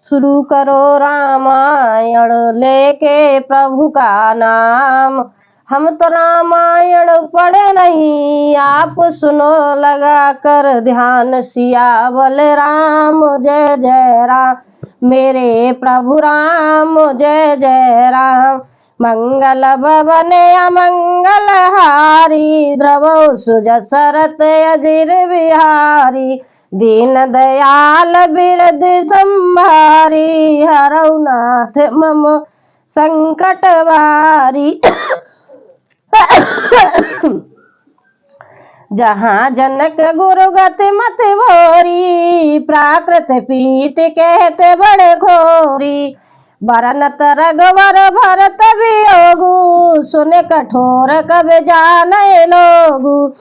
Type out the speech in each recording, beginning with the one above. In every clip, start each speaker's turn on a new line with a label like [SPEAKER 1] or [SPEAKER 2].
[SPEAKER 1] शुरू करो रामायण लेके प्रभु का नाम। हम तो रामायण पढ़े नहीं, आप सुनो लगा कर ध्यान। सियावल राम जय जय राम, मेरे प्रभु राम जय जय राम। मंगल भवन अमंगल हारी, द्रवौ सुजसरत अजिर बिहारी। दीन दयाल बिरद संभारी, हरौ नाथ मम संकट वारी। जहाँ जनक गुरु गति मत भोरी, प्राकृत पीत कहते बड़े घोरी। बरनत रघुवर भरत वियोगु, सुन कठोर कब जाने लोगु।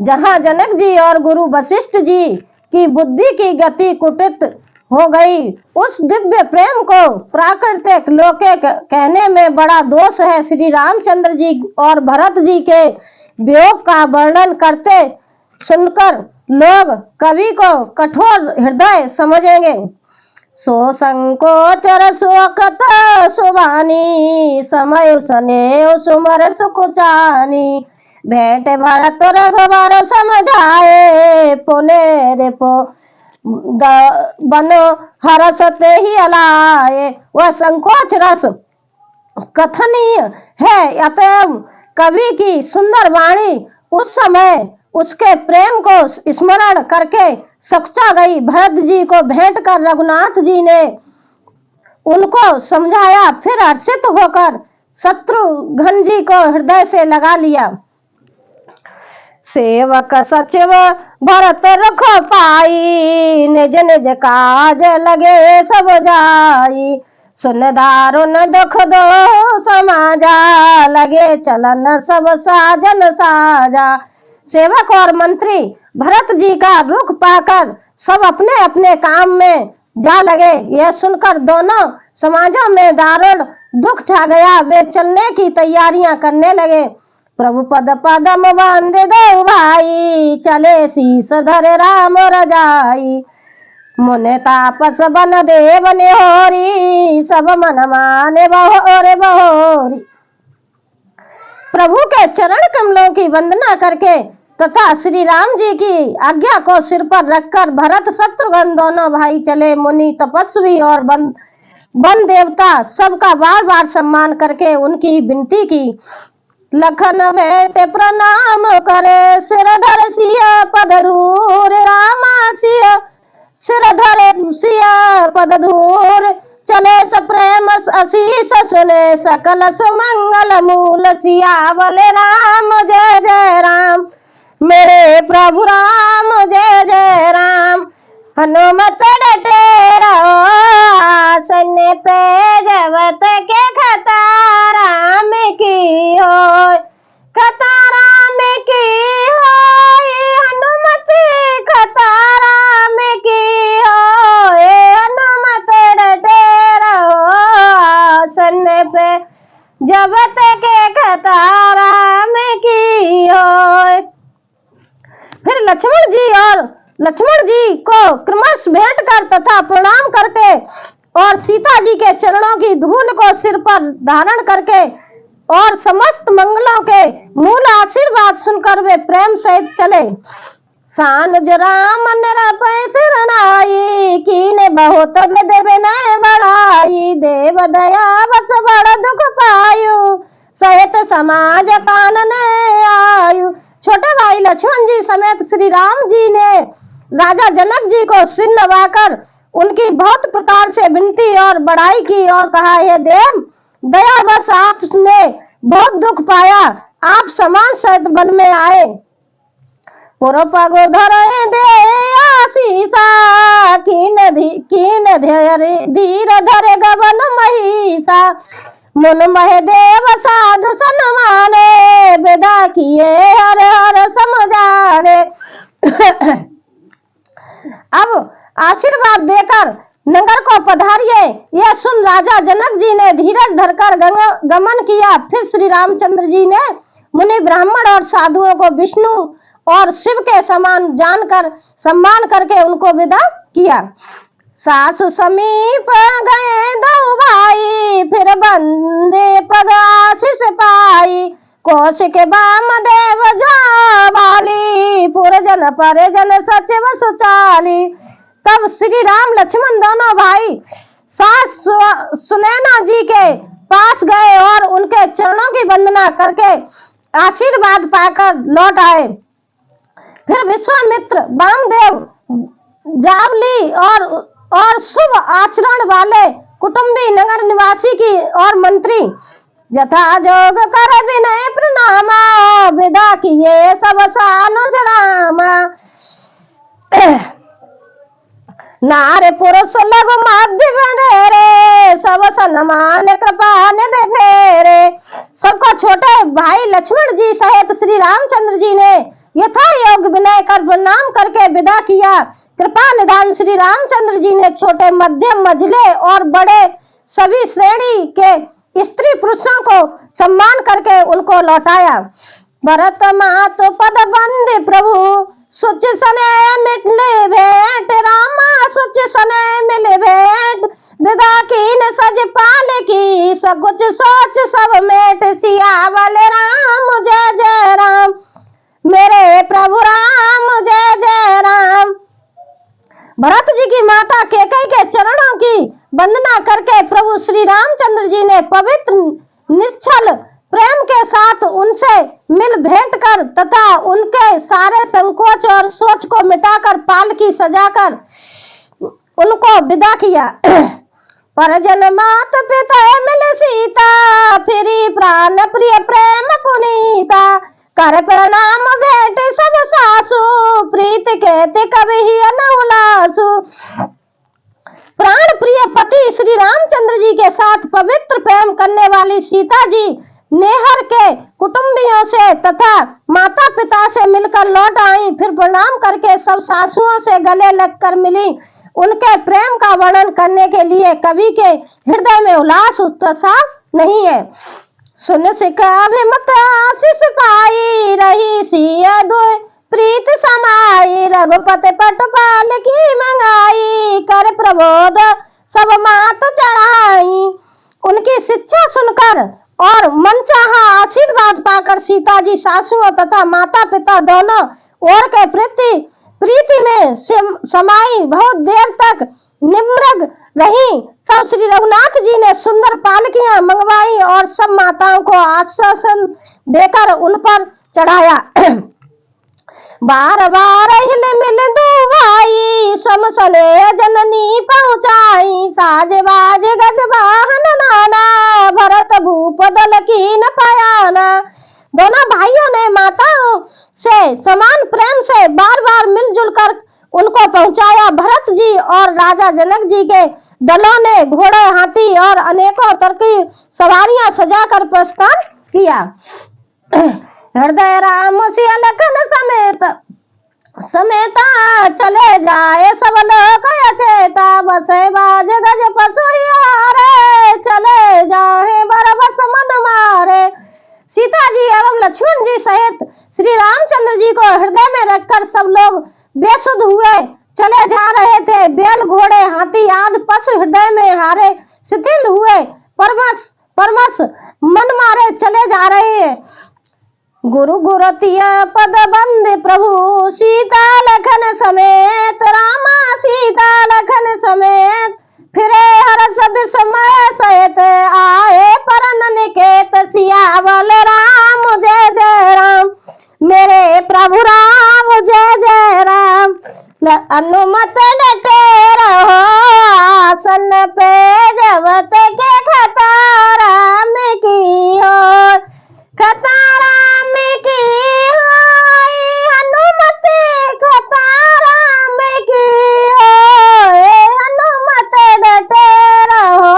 [SPEAKER 1] जहाँ जनक जी और गुरु वशिष्ठ जी की बुद्धि की गति कुटित हो गई, उस दिव्य प्रेम को प्राकृतिक लोके कहने में बड़ा दोष है। श्री रामचंद्र जी और भरत जी के वियोग का वर्णन करते सुनकर लोग कवि को कठोर हृदय समझेंगे। सो संकोच रसोकत सुबानी, समय सने सुमर सुकुचानी। भेंट भरत रघुवर समझाए, पुने रे पो बनो हरसते ही अलाए। वह संकोच रस कथनीय है, अतएव कवि की सुंदर वाणी उस समय उसके प्रेम को स्मरण करके सकुचा गई। भरत जी को भेंट कर रघुनाथ जी ने उनको समझाया, फिर हर्षित होकर शत्रुघ्न जी को हृदय से लगा लिया। सेवक सचिव भरत रखो पाई, निज निज काज लगे सब जाई। सुन दारुन दुख दो समाजा, लगे चलन सब साजन साजा। सेवक और मंत्री भरत जी का रुख पाकर सब अपने अपने काम में जा लगे। यह सुनकर दोनों समाजों में दारुण दुख छा गया। वे चलने की तैयारियां करने लगे। प्रभु पद पदम वंदे दो भाई, चले शीस धरे राम रजाई। मुने तापस बन देव निहोरी, सब मन माने बहोरे बहोरी। प्रभु के चरण कमलों की वंदना करके तथा श्री राम जी की आज्ञा को सिर पर रखकर भरत शत्रुघ्न दोनों भाई चले। मुनि तपस्वी और वन देवता सबका बार बार सम्मान करके उनकी विनती की। लखन भेंट प्रणाम करे, सिर धर सिया पद धूर। रामा सिया सिर धरे सिया पद धूर, चले सप्रेम असीस सुने सकल सुमंगल मूल। सियावल राम जय जय राम, मेरे प्रभु राम जय जय राम। हनुमत डटे रहो आसन पे, जगत के खतारा में की हो, खतारा में की हो। हनुमत खतारा में की हो, हनुमत डटे रहो आसन पे, जगत के खतारा में की हो। फिर लक्ष्मण जी को क्रमश भेंट कर तथा प्रणाम करके और सीता जी के चरणों की धूल को सिर पर धारण करके और समस्त मंगलों के मूल आशीर्वाद सुनकर वे प्रेम सहित चले। सानुज राम निरपय सिर नाई, कीने बहुत देवे न बढ़ाई। देव दया बस बड़ दुख पायु, सहित समाज कानने आयु। छोटे भाई लक्ष्मण जी समेत श्री राम जी ने राजा जनक जी को सिर नवाकर उनकी बहुत प्रकार से विनती और बड़ाई की और कहा, हे देव दया बस आपने बहुत दुख पाया, आप समान सहित वन में आए। पुर पगो धरे दे आशीषा, कीन धीर धरे गवन महिषा। मुन मह देव साधु सन्माने, विदा किए हर हर समझाने। अब आशीर्वाद देकर नगर को पधारिए। यह सुन राजा जनक जी ने धीरज धरकर गमन किया। फिर श्री रामचंद्र जी ने मुनि ब्राह्मण और साधुओं को विष्णु और शिव के समान जानकर सम्मान करके उनको विदा किया। सासु समीप गए दो भाई, फिर बंदे पग आशीष पाई। कौशिक वामदेव ज्वाली, पुरजन परिजन सचिव सुचाली। तब श्री राम लक्ष्मण दोनों भाई सास सुनैना जी के पास गए और उनके चरणों की वंदना करके आशीर्वाद पाकर लौट आए। फिर विश्वामित्र, वामदेव, जावली और शुभ आचरण वाले कुटुंबी नगर निवासी की और मंत्री यथा जोग कर विनय प्रणामा, विदा किए सब सानुज रामा। नारे पुरुष लघु मध्य बड़ेरे, सब सन्मान कृपा निधि फेरे। सबको छोटे भाई लक्ष्मण जी सहित श्री रामचंद्र जी ने यथा योग विनय कर प्रणाम करके विदा किया। कृपा निधान श्री रामचंद्र जी ने छोटे, मध्यम, मझले और बड़े सभी श्रेणी के स्त्री पुरुषों को सम्मान करके उनको लौटाया। भरत मातु पद बंदे प्रभु, सुच सने मिले भेंट रामा, सुच सने मिले भेंट। विदा कीन सज पाल की, सकुच सोच सब मेट। सियावल राम जय जय राम, मेरे प्रभु राम जय जय राम। भरत जी की माता कैकेयी के चरणों की वंदना करके प्रभु श्री रामचंद्र जी ने पवित्र निश्चल प्रेम के साथ उनसे मिल भेंट कर तथा उनके सारे संकोच और सोच को मिटाकर पालकी सजाकर उनको विदा किया। परजन मात पिता मिले सीता, फिरी प्राण प्रिय प्रेम पुनीता। कर प्रणाम भेंट सब सासु, प्रीत कहते कभी ही न उलासु। प्राण प्रिय पति श्री रामचंद्र जी के साथ पवित्र प्रेम करने वाली सीता जी नेहर के कुटुंबियों से तथा माता पिता से मिलकर लौट आई। फिर प्रणाम करके सब सासुओं से गले लगकर मिली। उनके प्रेम का वर्णन करने के लिए कवि के हृदय में उल्लास उत्साह नहीं है। सुन सिका अभिमत आशीष पाई, रही सिया दुई प्रीत समाई। रघुपति पटपाल की मंगाई, कर प्रबोध सब मात चढ़ाई। उनकी शिक्षा सुनकर और मनचाहा आशीर्वाद पाकर सीता जी सासुओं तथा माता पिता दोनों ओर के प्रीति में समाई बहुत देर तक निम्रग रही। तब श्री रघुनाथ जी ने सुंदर पालकियां मंगवाई और सब माताओं को आश्वासन देकर उन पर चढ़ाया। बार बार हिले मिल दो भाई, समसले जननी पहुंचाई। साज बाज गज वाहन नाना, भरत भूप दल की न पायाना। दोनों भाइयों ने माताओं से समान प्रेम से बार बार मिलजुल कर उनको पहुंचाया। भरत जी और राजा जनक जी के दलों ने घोड़े, हाथी और अनेकों तरह की सवारियां सजाकर प्रस्थान किया। हृदय राम सिया लखन समेता, चले जाए सब लोग अचेता। बसे बाज गज पशु हारे, चले जाए बरबस मन मारे। सीता जी एवं लक्ष्मण जी सहित श्री रामचंद्र जी को हृदय में रखकर सब लोग बेसुध हुए चले जा रहे थे। बैल, घोड़े, हाथी आदि पशु हृदय में हारे शिथिल हुए परमस मन मारे चले जा रहे हैं। गुरु गुरतिया पद बंद प्रभु, सीता लखन समेत। रामा सीता लखन समेत, फिरे हरस विस्मय सहित। आए परन निकेत, सियावल राम जय जय राम, मेरे प्रभु राम जय जय राम। अनुमत डटे रहो आसन पे, जबत के खतारा में की हो। खतारा में की हो, हनुमत खतारा में की हो। हनुमत डटे रहो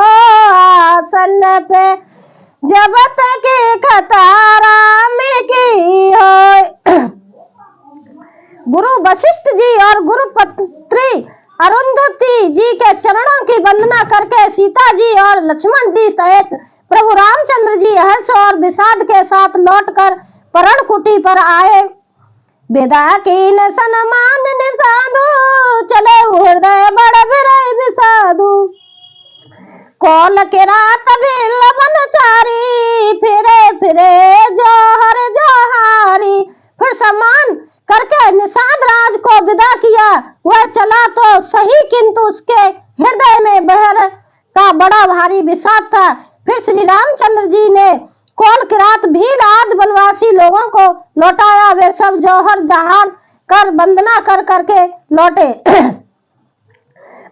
[SPEAKER 1] आसन पे, जबत के खतारा में की हो। गुरु वशिष्ठ जी और गुरु पत्री अरुंधति जी के चरणों की वंदना करके सीता जी और लक्ष्मण जी सहित प्रभु रामचंद्र जी हर्ष और विषाद के साथ लौटकर परण कुटी पर आए। विदा की न सन्मान निसाधु, चले हृदय बड़ विरय विसाधु। कौल के रात भी लबन चारी, फिरे फिरे जौहर जौहारी। फिर सम्मान करके निषाद राज को विदा किया। वह चला तो सही, किंतु उसके हृदय में बहर का बड़ा भारी विषाद था। फिर श्री रामचंद्र जी ने कौल की रात भी आदि वनवासी लोगों को लौटाया। वे सब जौहर जहार कर वंदना कर करके लौटे।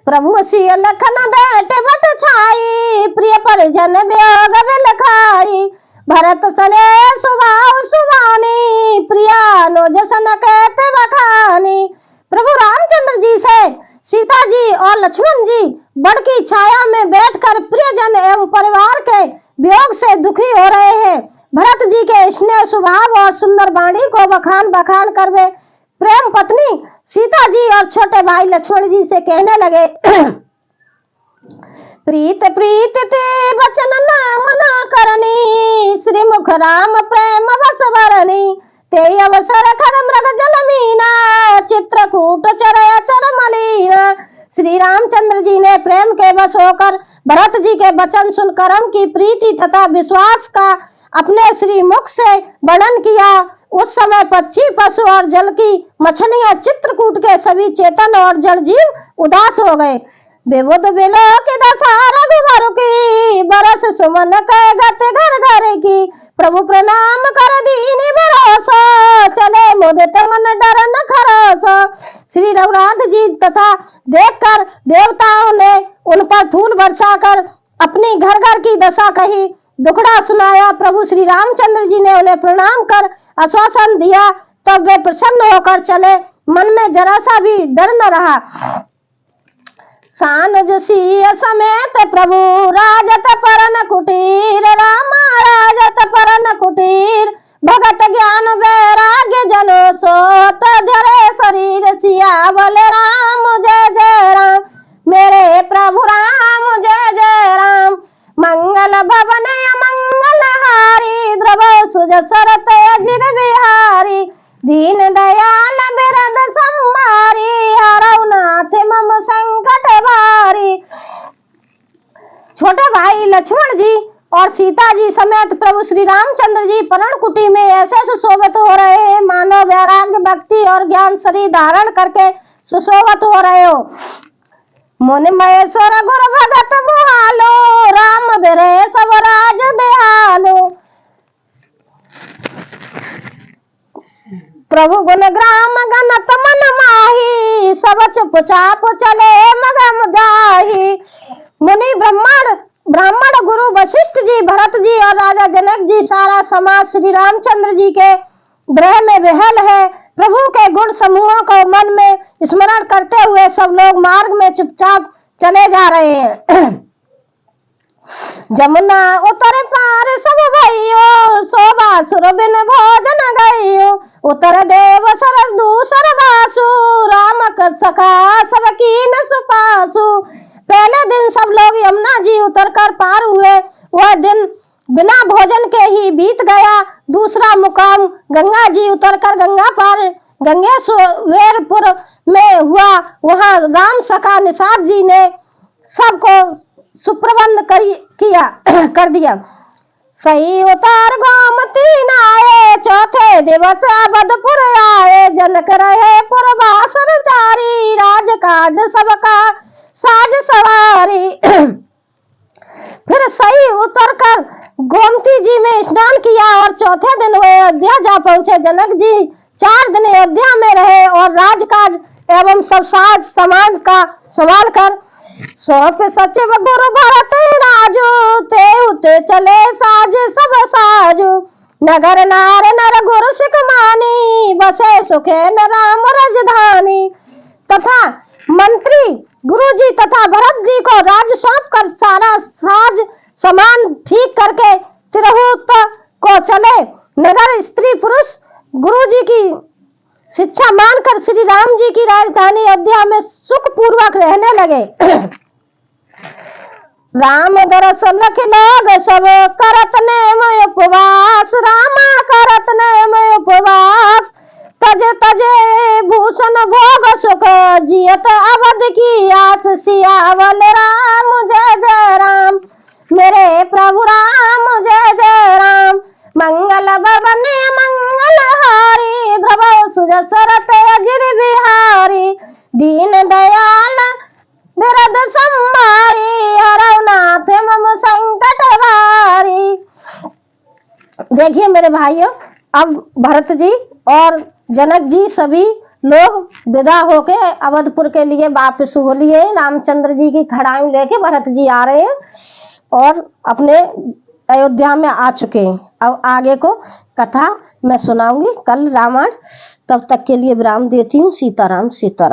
[SPEAKER 1] प्रभु सिय लखन बैठे बट छाई, प्रिय परिजन वियोग बिल खाई। भरत सने सुभाव सुभानी, प्रिया नोज सन कहते बखानी। प्रभु रामचंद्र जी से सीता जी और लक्ष्मण जी बड़ की छाया में बैठकर प्रियजन एवं परिवार के वियोग से दुखी हो रहे हैं। भरत जी के स्नेह स्वभाव और सुंदर वाणी को बखान बखान कर वे प्रेम पत्नी सीता जी और छोटे भाई लक्ष्मण जी से कहने लगे, प्रीत प्रीत ते वचन न मना करनी, श्रीमुख राम प्रेम बस वरनी। ते अवसर खर मृग जल मीना, चित्रकूट चरय चर मलीना। श्री रामचंद्र जी ने प्रेम के वश होकर भरत जी के वचन सुन कर्म की प्रीति तथा विश्वास का अपने श्री मुख से वर्णन किया। उस समय पक्षी पशु और जल की मछलियां चित्रकूट के सभी चेतन और जड़ जीव उदास हो गए। बेबुद बिलो की दशा रघुवर की, बरस सुमन कह गत घर घर की। प्रभु प्रणाम कर दीनी भरोसा, चले मुदित मन डर न खरोसा। श्री रघुनाथ जी तथा देखकर देवताओं ने उन पर फूल बरसा कर अपनी घर घर की दशा कही, दुखड़ा सुनाया। प्रभु श्री रामचंद्र जी ने उन्हें प्रणाम कर आश्वासन दिया। तब वे प्रसन्न होकर चले, मन में जरा सा भी डर न रहा। सानज सिय समेत प्रभु राजत परन कुटीर, रामा राजत परन कुटीर। भगत ज्ञान वैराग्य जनो सोत, धरे शरीर सियावल राम जय जय राम। मेरे प्रभु राम जय जय राम। मंगल भवन मंगल हारी, द्रव सुज सरत अजिर बिहारी। दीन दयाल बिरद संभारी, हरौ नाथ मम संकट भारी। छोटे भाई लक्ष्मण जी और सीता जी समेत प्रभु श्री रामचंद्र जी पर्णकुटी में ऐसे सुशोभित हो रहे हैं मानो वैराग्य भक्ति और ज्ञान शरीर धारण करके सुशोभित हो रहे हो। मुनि महेश्वर गुरु भगत बुहालो, राम बिरे सब राज बिहालो। प्रभु गुण ग्राम गणत मन माही, सब चुपचाप चले मगम जाही। मुनि ब्राह्मण गुरु वशिष्ठ जी, भरत जी और राजा जनक जी, सारा समाज श्री रामचंद्र जी के गृह में विहल है। प्रभु के गुण समूहों को मन में स्मरण करते हुए सब लोग मार्ग में चुपचाप चले जा रहे हैं। जमुना उतर पार सब भइयो, शोभा सुर बिन भोजन गइयो। उतर देव सरस दूसर वासु, राम सखा सब कीन सुपासु। पहले दिन सब लोग यमुना जी उतरकर पार हुए। वह दिन बिना भोजन के ही बीत गया। दूसरा मुकाम गंगा जी उतरकर गंगा पार गंगेश्वरपुर में हुआ। वहां राम सखा निषाद जी ने सबको सुप्रबंध कर दिया। सही उतार गोमती नाये, चौथे दिवस अवधपुर आए। जनक रहे पुरवासन चारी, राजकाज सबका साज सवारी। फिर सही उतरकर गोमती जी में स्नान किया और चौथे दिन वे अयोध्या जा पहुंचे। जनक जी 4 दिन अयोध्या में रहे और राजकाज एवं सब साज समाज का संभाल कर सौंप सचिव गुरु भरत राजू। ते उते चले साज सब साजू, नगर नार नर गुरु सिख मानी। बसे सुखे न राम राजधानी। तथा मंत्री गुरु जी तथा भरत जी को राज सौंप कर सारा साज सामान ठीक करके तिरहुत को चले। नगर स्त्री पुरुष गुरु जी की शिक्षा मानकर श्री राम जी की राजधानी अयोध्या में सुख पूर्वक रहने लगे। राम दरस लख लोग सब करत नेम उपवास, रामा करत नेम उपवास। तजे तजे भूषण भोग सुख जियत अवध की आस सियावल राम जय जय राम मेरे प्रभु राम जय जय राम मंगल भवन मंगल हारी ध्रुव सुजसरत अजिर बिहारी दीन दयाल निरद संहारी हरौ नाथ मम संकट भारी। देखिए मेरे भाइयों, अब भरत जी और जनक जी सभी लोग विदा होके अवधपुर के लिए वापस हो लिए। रामचंद्र जी की खड़ाई लेके भरत जी आ रहे हैं और अपने अयोध्या में आ चुके हैं। अब आगे को कथा मैं सुनाऊंगी कल रामायण। तब तक के लिए विराम देती हूँ। सीताराम सीताराम।